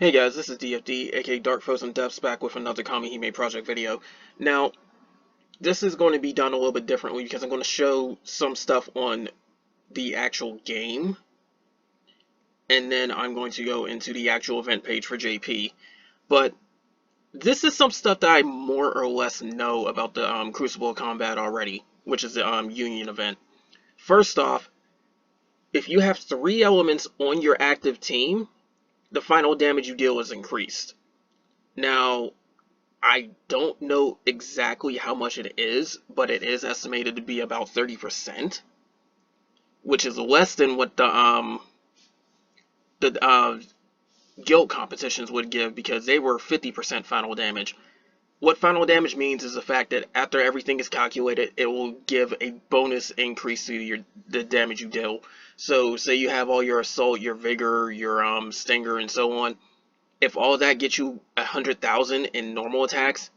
Hey guys, this is DFD, aka Dark Frozen Depths, back with another Kamihime project video. Now, this is going to be done a little bit differently because I'm going to show some stuff on the actual game, and then I'm going to go into the actual event page for JP. But this is some stuff that I more or less know about the Crucible Combat already, which is the Union event. First off, if you have 3 elements on your active team, the final damage you deal is increased. Now, I don't know exactly how much it is, but it is estimated to be about 30%, which is less than what the guild competitions would give because they were 50% final damage. What final damage means is the fact that after everything is calculated, it will give a bonus increase to the damage you deal. So, say you have all your assault, your vigor, your stinger, and so on. If all that gets you 100,000 in normal attacks,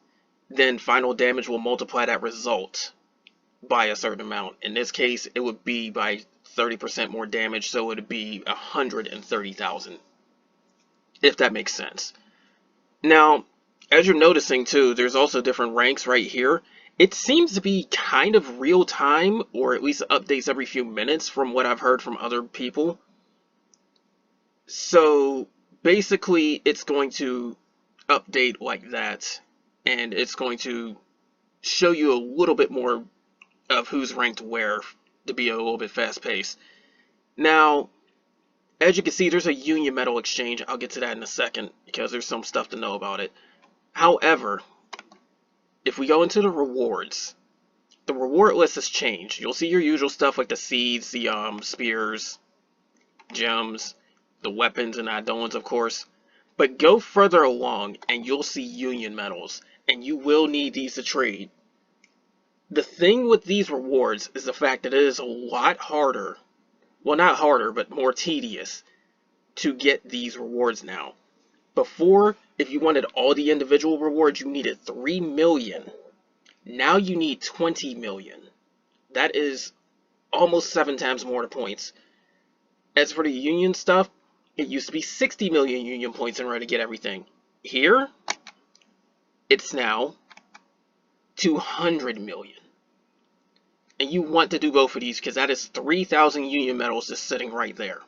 then final damage will multiply that result by a certain amount. In this case, it would be by 30% more damage, so it would be 130,000, if that makes sense. Now, as you're noticing too, there's also different ranks right here. It seems to be kind of real time, or at least updates every few minutes from what I've heard from other people. So basically, it's going to update like that, and it's going to show you a little bit more of who's ranked where to be a little bit fast paced. Now, as you can see, there's a Union Medal exchange. I'll get to that in a second because there's some stuff to know about it. However, if we go into the rewards, the reward list has changed. You'll see your usual stuff like the seeds, the spears, gems, the weapons and add-ons, of course. But go further along and you'll see Union Medals, and you will need these to trade. The thing with these rewards is the fact that it is a lot harder, well, not harder, but more tedious to get these rewards now. Before, if you wanted all the individual rewards, you needed 3 million. Now you need 20 million. That is almost 7 times more points. As for the Union stuff, it used to be 60 million Union points in order to get everything. Here, it's now 200 million. And you want to do both of these because that is 3,000 Union medals just sitting right there.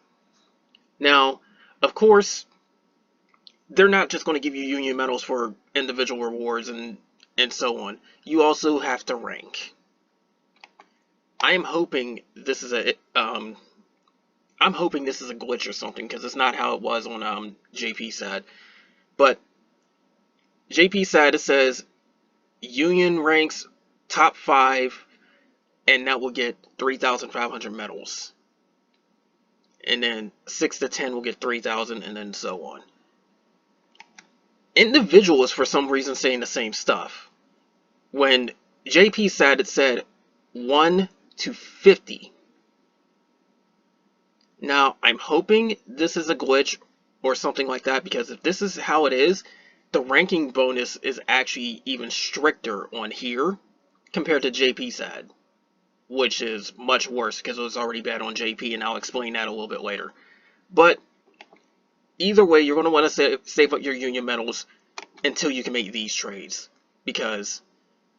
Now, of course, they're not just going to give you Union medals for individual rewards and so on. You also have to rank. I am hoping this is a glitch or something because it's not how it was on JP side. But JP side, it says Union ranks top 5. And that will get 3,500 medals. And then 6 to 10 will get 3,000, and then so on. Individual is for some reason saying the same stuff. When JP said it said 1 to 50. Now, I'm hoping this is a glitch or something like that, because if this is how it is, the ranking bonus is actually even stricter on here compared to JP said, which is much worse because it was already bad on JP, and I'll explain that a little bit later. But either way, you're going to want to save up your Union medals until you can make these trades, because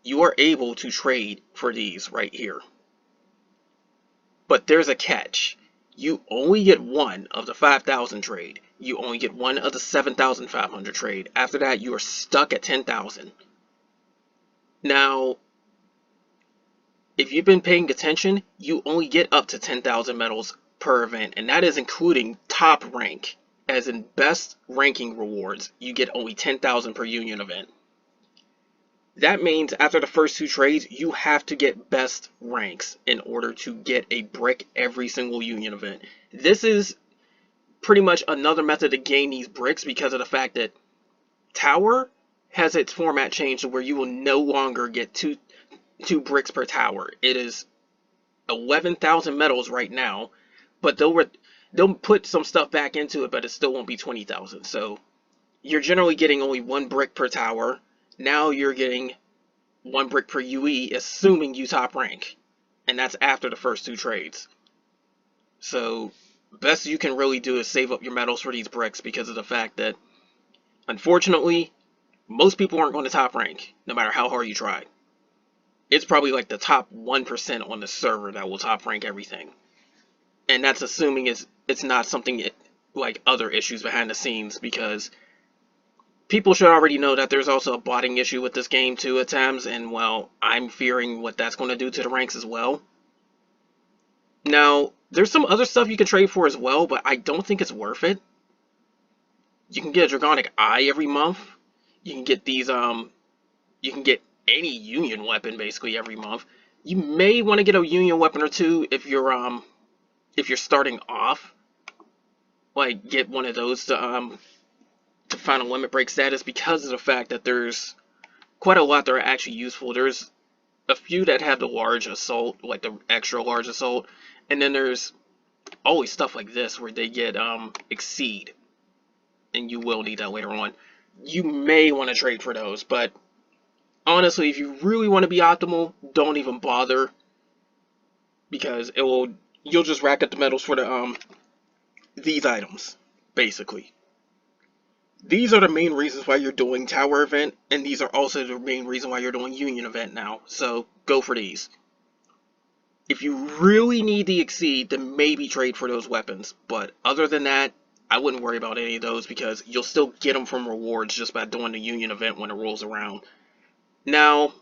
you are able to trade for these right here. But there's a catch. You only get 1 of the 5,000 trade. You only get 1 of the 7,500 trade. After that, you are stuck at 10,000. Now, if you've been paying attention, you only get up to 10,000 medals per event, and that is including top rank. As in best ranking rewards, you get only 10,000 per Union event. That means after the first 2 trades, you have to get best ranks in order to get a brick every single Union event. This is pretty much another method to gain these bricks because of the fact that Tower has its format changed to where you will no longer get 2 bricks per tower. It is 11,000 medals right now, but they'll put some stuff back into it, but it still won't be 20,000. So you're generally getting only 1 brick per tower. Now you're getting 1 brick per UE, assuming you top rank, and that's after the first 2 trades. So best you can really do is save up your medals for these bricks because of the fact that Unfortunately, most people aren't going to top rank, no matter how hard you try. It's probably like the top 1% on the server that will top rank everything. And that's assuming it's not something like other issues behind the scenes, because people should already know that there's also a botting issue with this game too at times, and well, I'm fearing what that's going to do to the ranks as well. Now, there's some other stuff you can trade for as well, but I don't think it's worth it. You can get a Draconic Eye every month. You can get these, you can get any Union weapon basically every month. You may want to get a Union weapon or two if you're starting off. Like, get one of those to final limit break status, because of the fact that there's quite a lot that are actually useful. There's a few that have the large assault, like the extra large assault, and then there's always stuff like this where they get exceed, and you will need that later on. You may want to trade for those, but honestly, if you really want to be optimal, don't even bother, because you'll just rack up the medals for the these items basically. These are the main reasons why you're doing Tower Event, and these are also the main reason why you're doing Union Event now, so go for these. If you really need the Exceed, then maybe trade for those weapons, but other than that, I wouldn't worry about any of those, because you'll still get them from rewards just by doing the Union Event when it rolls around. Now,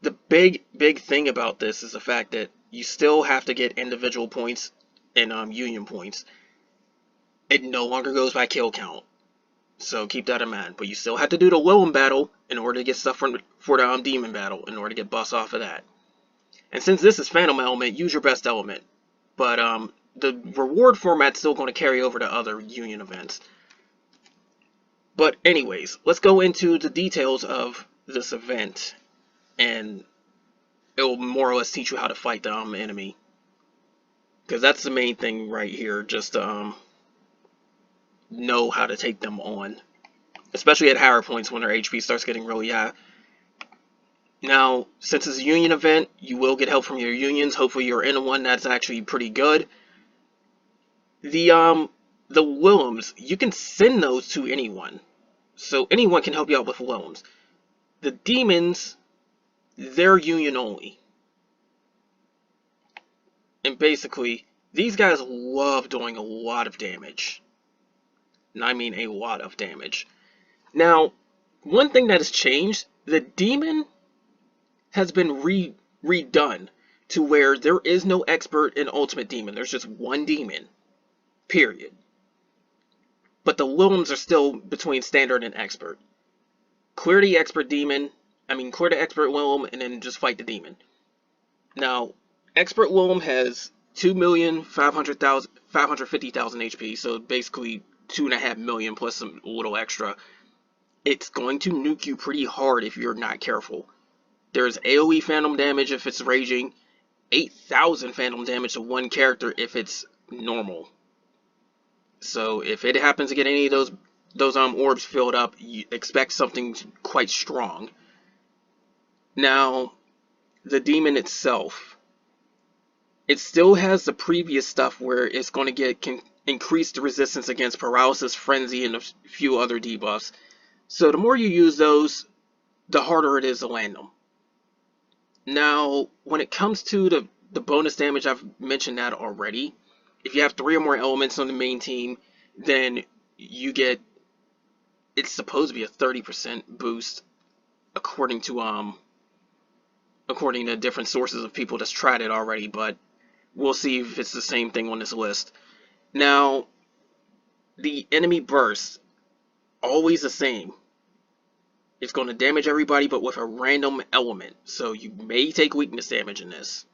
the big thing about this is the fact that you still have to get individual points and Union points. It no longer goes by kill count, so keep that in mind. But you still have to do the Willem battle in order to get stuff for the Demon battle, in order to get buffs off of that. And since this is Phantom Element, use your best element. But the reward format's still going to carry over to other Union events. But anyways, let's go into the details of this event, and it will more or less teach you how to fight the enemy. Because that's the main thing right here, just to know how to take them on, especially at higher points when their HP starts getting really high. Now, since it's a Union event, you will get help from your Unions. Hopefully you're in one that's actually pretty good. The Willems, you can send those to anyone, so anyone can help you out with Willems. The Demons, they're Union only. And basically, these guys love doing a lot of damage. And I mean a lot of damage. Now, one thing that has changed, the Demon has been redone to where there is no Expert in Ultimate Demon. There's just one Demon, period. But the Willems are still between Standard and Expert. Clear the Expert Demon, clear the Expert Willem, and then just fight the Demon. Now, Expert Willem has 2,550,000 HP, so basically 2.5 million plus some little extra. It's going to nuke you pretty hard if you're not careful. There's AoE phantom damage if it's raging, 8,000 phantom damage to one character if it's normal. So if it happens to get any of those orbs filled up, you expect something quite strong. Now, the Demon itself, it still has the previous stuff where it's going to can increase the resistance against Paralysis, Frenzy, and a few other debuffs. So the more you use those, the harder it is to land them. Now, when it comes to the bonus damage, I've mentioned that already. If you have 3 or more elements on the main team, then you get, it's supposed to be a 30% boost according to different sources of people that's tried it already, but we'll see if it's the same thing on this list. Now, the enemy burst, always the same. It's going to damage everybody, but with a random element. So you may take weakness damage in this.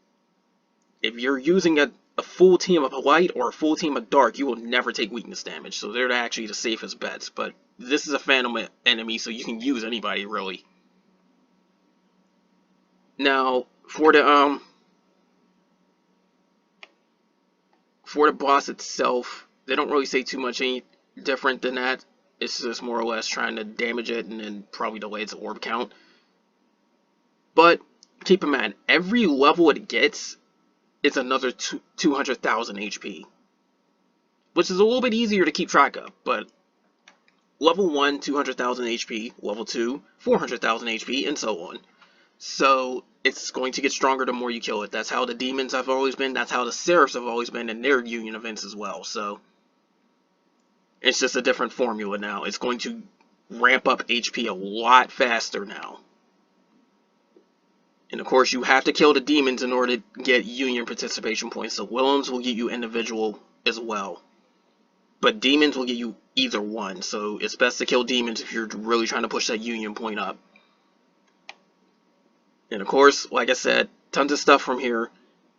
If you're using a full team of light or a full team of dark, you will never take weakness damage. So they're actually the safest bets. But this is a phantom enemy, so you can use anybody, really. Now, for the boss itself, they don't really say too much any different than that. It's just more or less trying to damage it and then probably delay its orb count. But keep in mind, every level it gets, it's another 200,000 HP. Which is a little bit easier to keep track of, but Level 1, 200,000 HP. Level 2, 400,000 HP, and so on. So it's going to get stronger the more you kill it. That's how the demons have always been. That's how the seraphs have always been in their union events as well. So it's just a different formula now. It's going to ramp up HP a lot faster now. And of course, you have to kill the demons in order to get union participation points. So Willems will get you individual as well. But demons will get you either one. So it's best to kill demons if you're really trying to push that union point up. And of course, like I said, tons of stuff from here.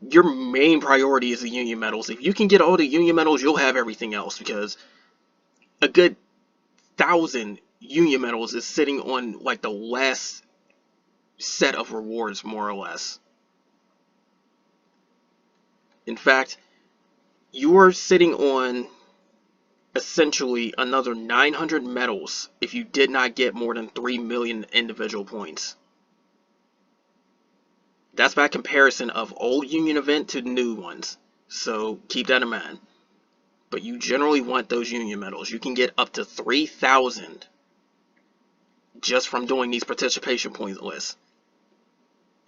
Your main priority is the union medals. If you can get all the union medals, you'll have everything else, because a good 1,000 union medals is sitting on like the last set of rewards, more or less. In fact, you are sitting on essentially another 900 medals if you did not get more than 3 million individual points. That's by comparison of old union event to new ones, so keep that in mind. But you generally want those union medals. You can get up to 3,000 just from doing these participation point lists.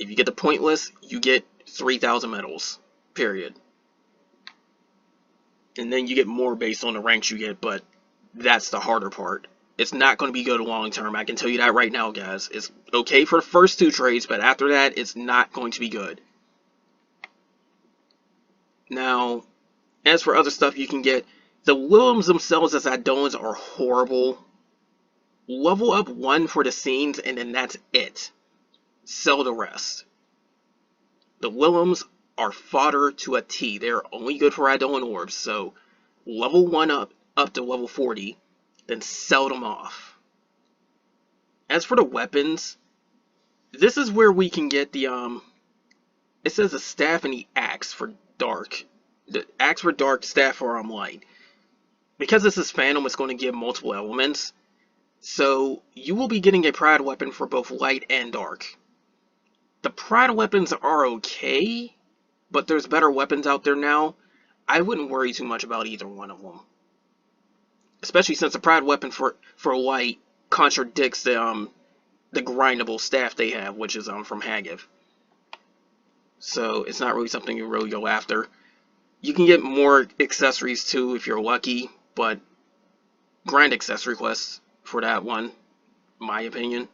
If you get the point list, you get 3,000 medals, period. And then you get more based on the ranks you get, but that's the harder part. It's not going to be good long term. I can tell you that right now, guys. It's okay for the first 2 trades, but after that, it's not going to be good. Now, as for other stuff you can get, the Willems themselves as add-ons are horrible. Level up 1 for the scenes, and then that's it. Sell the rest. The Willems are fodder to a T. They're only good for add-on orbs, so level 1 up to level 40, then sell them off. As for the weapons, this is where we can get the, it says the staff and the axe for dark. The axe for dark, staff for light. Because this is Phantom, it's going to give multiple elements. So you will be getting a pride weapon for both light and dark. The pride weapons are okay, but there's better weapons out there now. I wouldn't worry too much about either one of them. Especially since the pride weapon for light contradicts the grindable staff they have, which is from Hagiv. So it's not really something you really go after. You can get more accessories too if you're lucky, but grind accessory quests for that one, my opinion.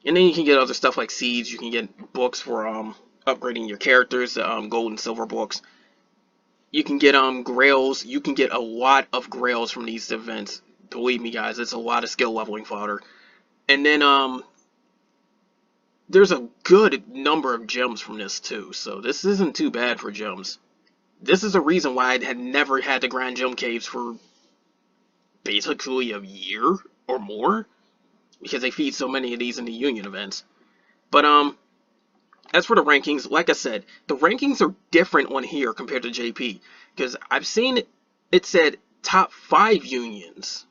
And then you can get other stuff like seeds. You can get books for upgrading your characters, gold and silver books. You can get grails. You can get a lot of grails from these events. Believe me, guys, it's a lot of skill leveling fodder. And then there's a good number of gems from this too, so this isn't too bad for gems. This is the reason why I had never had to grind gem caves for basically a year or more, because they feed so many of these in the union events. But as for the rankings, like I said, the rankings are different on here compared to JP, because I've seen it said top 5 unions,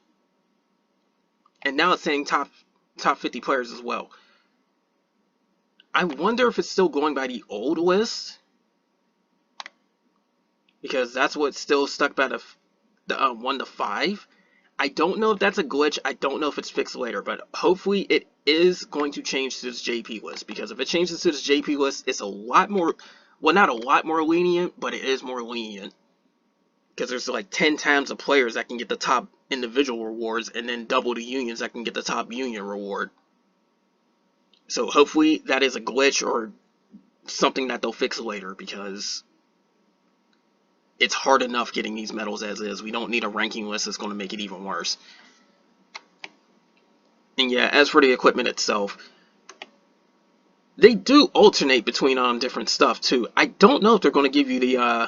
and now it's saying top 50 players as well. I wonder if it's still going by the old list, because that's what's still stuck by the 1 to 5. I don't know if that's a glitch. I don't know if it's fixed later, but hopefully it is going to change to this JP list, because if it changes to this JP list, it's a lot more, well, not a lot more lenient, but it is more lenient, because there's like 10 times the players that can get the top individual rewards, and then double the unions that can get the top union reward. So hopefully that is a glitch or something that they'll fix later, because it's hard enough getting these medals as is. We don't need a ranking list that's going to make it even worse. And yeah, as for the equipment itself, they do alternate between different stuff too. I don't know if they're going to give you the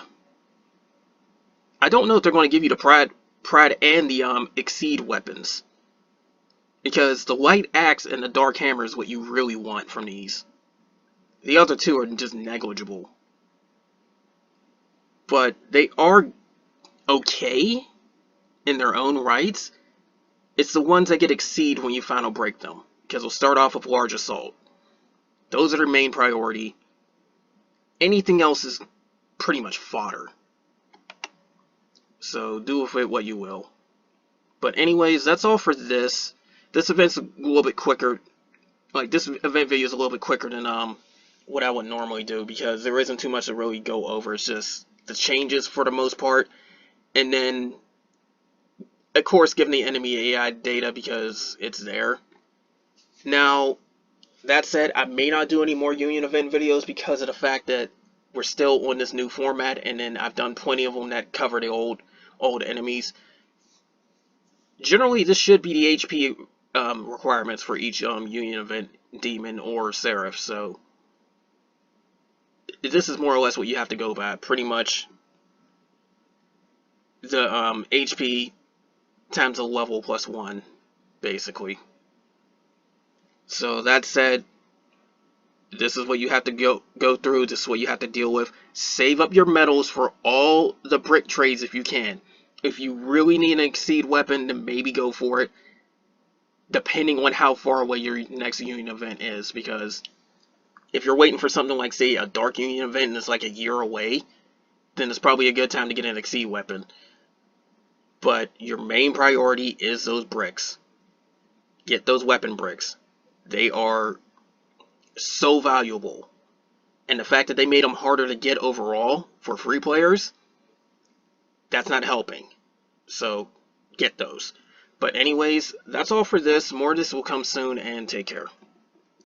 pride and the exceed weapons, because the light axe and the dark hammer is what you really want from these. The other two are just negligible. But they are okay in their own rights. It's the ones that get exceed when you final break them, because we'll start off with large assault. Those are their main priority. Anything else is pretty much fodder. So do with it what you will. But anyways, that's all for this. This event's a little bit quicker. Like, this event video is a little bit quicker than what I would normally do, because there isn't too much to really go over. It's just the changes for the most part, and then of course giving the enemy AI data because it's there. Now, that said, I may not do any more Union event videos because of the fact that we're still on this new format, and then I've done plenty of them that cover the old enemies. Generally, this should be the HP requirements for each Union event demon or seraph, so this is more or less what you have to go by. Pretty much the HP times a level plus 1, basically. So that said, this is what you have to go through. This is what you have to deal with. Save up your medals for all the brick trades if you can. If you really need an exceed weapon, then maybe go for it, depending on how far away your next Union event is. Because if you're waiting for something like, say, a Dark Union event and it's like a year away, then it's probably a good time to get an exceed weapon. But your main priority is those bricks. Get those weapon bricks. They are so valuable. And the fact that they made them harder to get overall for free players, that's not helping. So get those. But anyways, that's all for this. More of this will come soon, and take care.